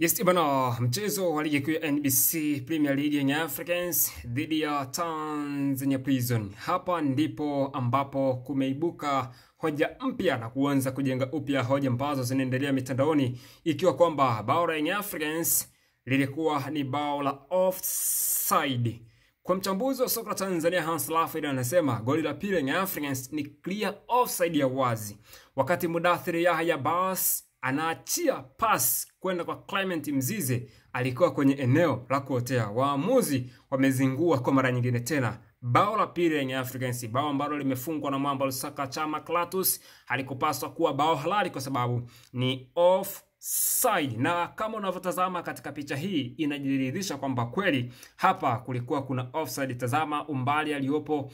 Yes, bana, mchezo wa ligi kuu ya NBC Premier League Young Africans dhidi ya Tanzania Prison. Hapa ndipo ambapo kumeibuka hoja mpya na kuanza kujenga upya hoja ambazo zinaendelea mitandaoni, ikiwa kwamba bao la Young Africans lilikuwa ni bao la offside. Kwa mchambuzi wa soka Tanzania Hans Lafid anasema goli la pili Young Africans ni clear offside ya wazi, wakati Mudathir Yahya Bas anaachia pass kwenda kwa Clement Mzize alikuwa kwenye eneo la kuotea. Waamuzi wamezingua kwa mara nyingine tena bao la pili Young Africans, bao ambalo limefungwa na Mwamba Lusaka Chama Clatous, halikupaswa kuwa bao halali kwa sababu ni offside. Na kama unavyotazama katika picha hii inajiridhisha kwamba kweli hapa kulikuwa kuna offside. Tazama umbali aliopo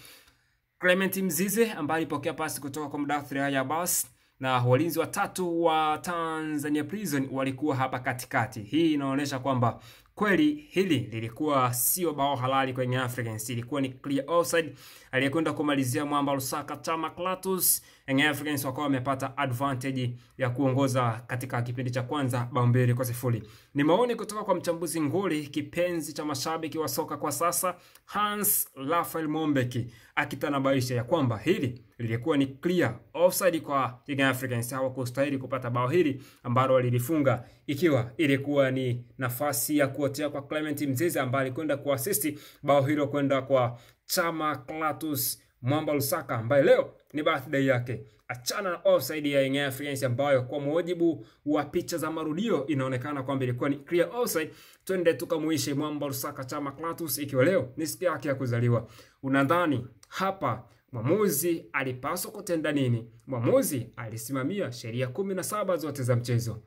Clement Mzize ambaye alipokea pasi kutoka kwa Mudathir Yahya Bas, na walinzi watatu wa Tanzania Prison walikuwa hapa katikati. Hii inaonyesha kwamba kweli hili lilikuwa sio bao halali kwa Young Africans, ilikuwa ni clear offside. Aliyekwenda kumalizia Mwamba Lusaka Chama Clatous. Young Africans wakawa wamepata advantage ya kuongoza katika kipindi cha kwanza bao 2-0. Ni maoni kutoka kwa mchambuzi nguli, kipenzi cha mashabiki wa soka kwa sasa, Hans Raphael Mombeki, akitanabaisha ya kwamba hili lilikuwa ni clear offside kwa Young Africans. Hawakustahili kupata bao hili ambalo walilifunga, ikiwa ilikuwa ni nafasi ya kuotea kwa Clement Mzize ambaye alikwenda kuassist bao hilo kwenda kwa Chama Clatous Mwamba Lusaka ambaye leo ni birthday yake. Achana na offside ya Young Africans ambayo kwa mujibu wa picha za marudio inaonekana kwamba ilikuwa ni clear offside. Twende tukamuishe Mwamba Lusaka Chama Clatous ikiwa leo ni siku yake ya kuzaliwa. Unadhani hapa mwamuzi alipaswa kutenda nini? Mwamuzi alisimamia sheria 17 zote za mchezo.